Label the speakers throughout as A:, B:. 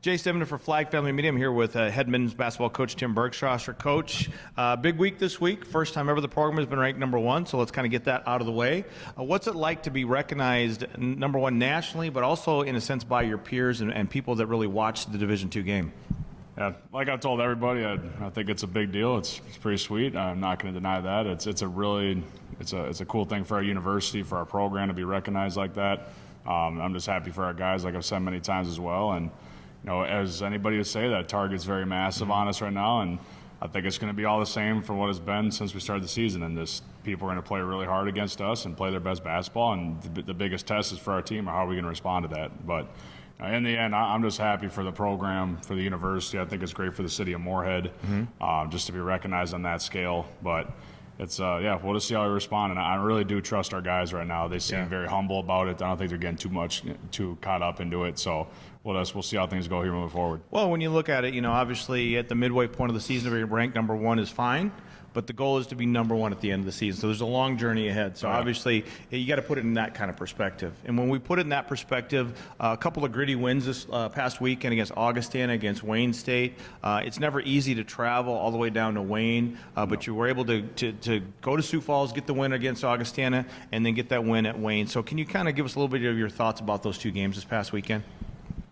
A: Jace Denman for Flag Family Media. I'm here with head men's basketball coach Tim Bergstraser. Coach, big week this week. First time ever the program has been ranked number one, so let's kind of get that out of the way. What's it like to be recognized number one nationally, but also in a sense by your peers and people that really watch the Division II game?
B: Yeah, like I told everybody, I think it's a big deal. It's pretty sweet. I'm not going to deny that. It's a cool thing for our university, for our program to be recognized like that. I'm just happy for our guys, like I've said many times as well. And as anybody would say, that target's very massive on us right now, and I think it's going to be all the same for what it's been since we started the season. And people are going to play really hard against us and play their best basketball. And the biggest test is for our team, or how are we going to respond to that? But in the end, I'm just happy for the program, for the university. I think it's great for the city of Moorhead, just to be recognized on that scale. But it's we'll just see how we respond. And I really do trust our guys right now. They seem very humble about it. I don't think they're getting too caught up into it. So we'll see how things go here moving forward.
A: Well, when you look at it, obviously at the midway point of the season, to be ranked number one is fine. But the goal is to be number one at the end of the season. So there's a long journey ahead. So obviously you got to put it in that kind of perspective. And when we put it in that perspective, a couple of gritty wins this past weekend against Augustana, against Wayne State. It's never easy to travel all the way down to Wayne, but you were able to go to Sioux Falls, get the win against Augustana, and then get that win at Wayne. So can you kind of give us a little bit of your thoughts about those two games this past weekend?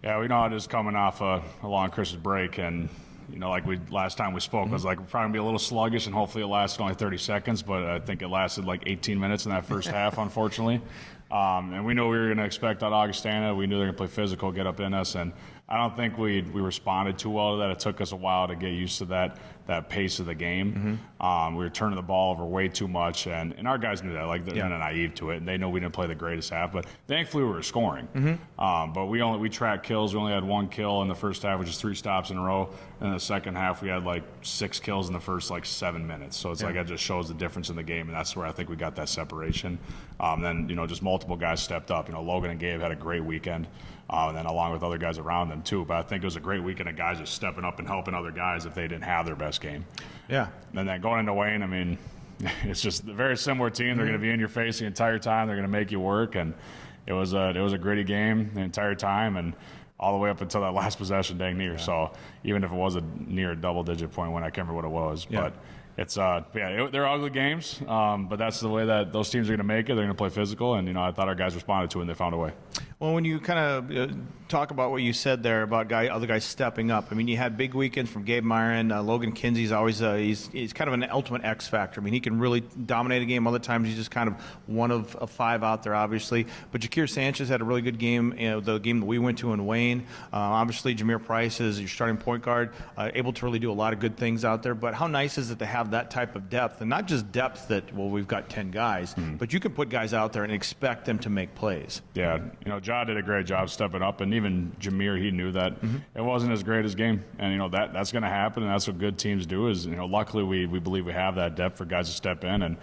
B: Yeah, we know it is coming off a long Christmas break, and like last time we spoke, I was like, we're probably going to be a little sluggish, and hopefully it lasted only 30 seconds, but I think it lasted like 18 minutes in that first half, unfortunately. And we knew we were going to expect out Augustana. We knew they were going to play physical, get up in us, and I don't think we responded too well to that. It took us a while to get used to that pace of the game. We were turning the ball over way too much, and our guys knew that. Like, they're not naive to it, and they know we didn't play the greatest half, but thankfully we were scoring. But we tracked kills. We only had one kill in the first half, which is 3 stops in a row. And in the second half, we had like 6 kills in the first 7 minutes. So it's like that just shows the difference in the game, and that's where I think we got that separation. Then just multiple guys stepped up. Logan and Gabe had a great weekend, and then along with other guys around them too. But I think it was a great weekend of guys just stepping up and helping other guys if they didn't have their best game.
A: Yeah.
B: And then going into Wayne, I mean, it's just a very similar team. They're going to be in your face the entire time. They're going to make you work, and it was a gritty game the entire time, and all the way up until that last possession, dang near. So even if it was a near double-digit point win, I can't remember what it was, but it's they're ugly games, but that's the way that those teams are going to make it. They're going to play physical, and I thought our guys responded to it, and they found a way.
A: Well, when you kind of talk about what you said there about other guys stepping up, I mean, you had big weekends from Gabe Myron. Logan Kinsey's always he's kind of an ultimate X factor. I mean, he can really dominate a game. Other times he's just kind of one of 5 out there, obviously. But Jakir Sanchez had a really good game. The game that we went to in Wayne. Obviously, Jameer Price is your starting point guard, able to really do a lot of good things out there. But how nice is it to have that type of depth, and not just depth that we've got 10 guys, but you can put guys out there and expect them to make plays.
B: Yeah, Ja did a great job stepping up, and even Jameer, he knew that it wasn't as great as game, and that's going to happen, and that's what good teams do. Is luckily we believe we have that depth for guys to step in, and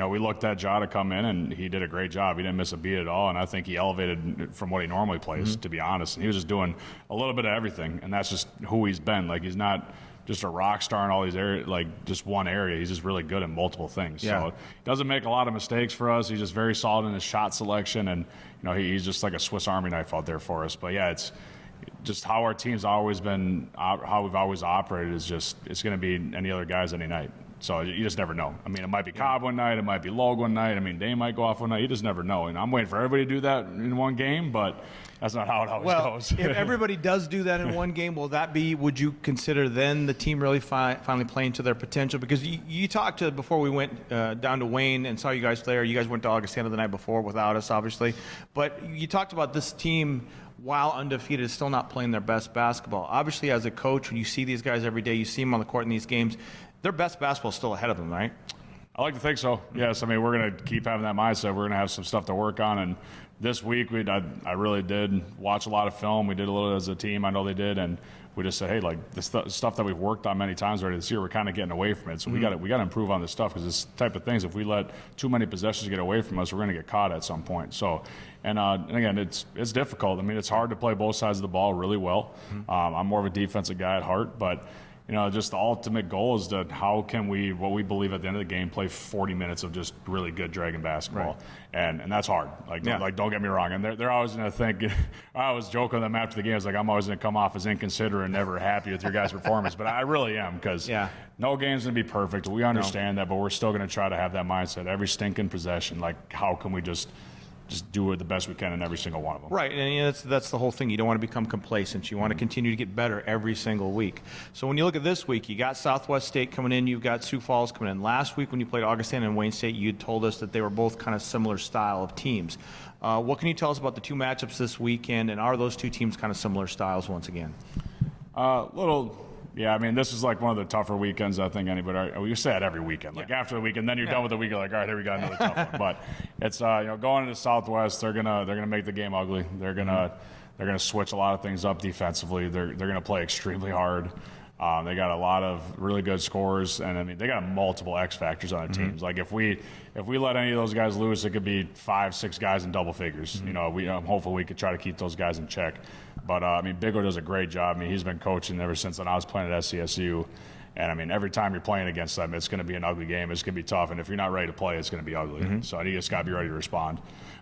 B: we looked at Ja to come in, and he did a great job. He didn't miss a beat at all, and I think he elevated from what he normally plays, to be honest. And he was just doing a little bit of everything, and that's just who he's been. Like, he's not just a rock star in all these areas, like just one area. He's just really good at multiple things. So he doesn't make a lot of mistakes for us. He's just very solid in his shot selection, and he's just like a Swiss Army knife out there for us. But yeah, it's just how our team's always been, how we've always operated is just, it's going to be any other guys any night. So you just never know. I mean, it might be Cobb one night, it might be Logue one night. I mean, Dane might go off one night. You just never know. And I'm waiting for everybody to do that in one game, but that's not how it always goes.
A: If everybody does do that in one game, would you consider then the team really finally playing to their potential? Because you talked to, before we went down to Wayne and saw you guys play, or you guys went to Augustana the night before without us, obviously. But you talked about this team, while undefeated, is still not playing their best basketball. Obviously, as a coach, when you see these guys every day, you see them on the court in these games, their best basketball is still ahead of them, right?
B: I like to think so. Yes, I mean, we're going to keep having that mindset. We're going to have some stuff to work on. And this week, I really did watch a lot of film. We did a little as a team. I know they did. And we just said, hey, like, the stuff that we've worked on many times already this year, we're kind of getting away from it. So we got to improve on this stuff, because this type of things, if we let too many possessions get away from us, we're going to get caught at some point. So, and again, it's difficult. I mean, it's hard to play both sides of the ball really well. I'm more of a defensive guy at heart, but just the ultimate goal is to how can we, what we believe at the end of the game, play 40 minutes of just really good Dragon basketball. Right. And that's hard. Like, don't get me wrong. And they're always going to think, I was joking with them after the game. I was like, I'm always going to come off as inconsiderate and never happy with your guys' performance. But I really am, because no game's going to be perfect. We understand that, but we're still going to try to have that mindset. Every stinking possession, like, how can we just do it the best we can in every single one of them.
A: Right, and that's the whole thing. You don't want to become complacent. You want to continue to get better every single week. So when you look at this week, you got Southwest State coming in, you've got Sioux Falls coming in. Last week when you played Augustana and Wayne State, you told us that they were both kind of similar style of teams. What can you tell us about the 2 matchups this weekend, and are those 2 teams kind of similar styles once again?
B: Yeah, I mean, this is like one of the tougher weekends I think anybody. We say it every weekend. Like after the weekend, then you're done with the weekend. Like, all right, here we got another tough one. But it's going into Southwest, they're gonna make the game ugly. They're gonna switch a lot of things up defensively. They're gonna play extremely hard. They got a lot of really good scores, and I mean, they got multiple X factors on their teams. Like if we let any of those guys loose, it could be 5-6 guys in double figures. Hopefully we could try to keep those guys in check. But I mean, Biggo does a great job. I mean, he's been coaching ever since when I was playing at SCSU. And I mean, every time you're playing against them, it's going to be an ugly game. It's going to be tough. And if you're not ready to play, it's going to be ugly. So you just got to be ready to respond.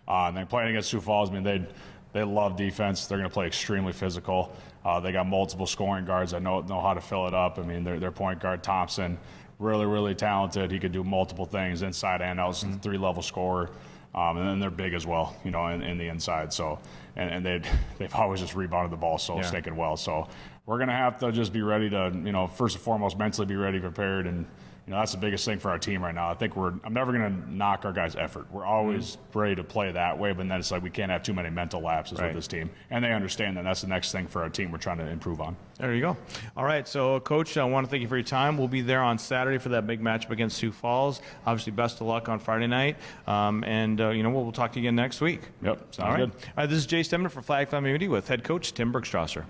B: And then playing against Sioux Falls, I mean, they love defense. They're going to play extremely physical. They got multiple scoring guards that know how to fill it up. I mean, their point guard, Thompson, really, really talented. He could do multiple things, inside and out, 3-level scorer. And then they're big as well, in the inside. So, and they've always just rebounded the ball stinking well. So we're going to have to just be ready to, first and foremost, mentally be ready, prepared, and that's the biggest thing for our team right now. I think I'm never going to knock our guys' effort. We're always ready to play that way, but then it's like we can't have too many mental lapses with this team. And they understand that. That's the next thing for our team we're trying to improve on.
A: There you go. All right, so Coach, I want to thank you for your time. We'll be there on Saturday for that big matchup against Sioux Falls. Obviously, best of luck on Friday night. We'll talk to you again next week.
B: Yep, sounds good.
A: All right, this is Jace Denman for Flag Family Media with head coach Tim Bergstraser.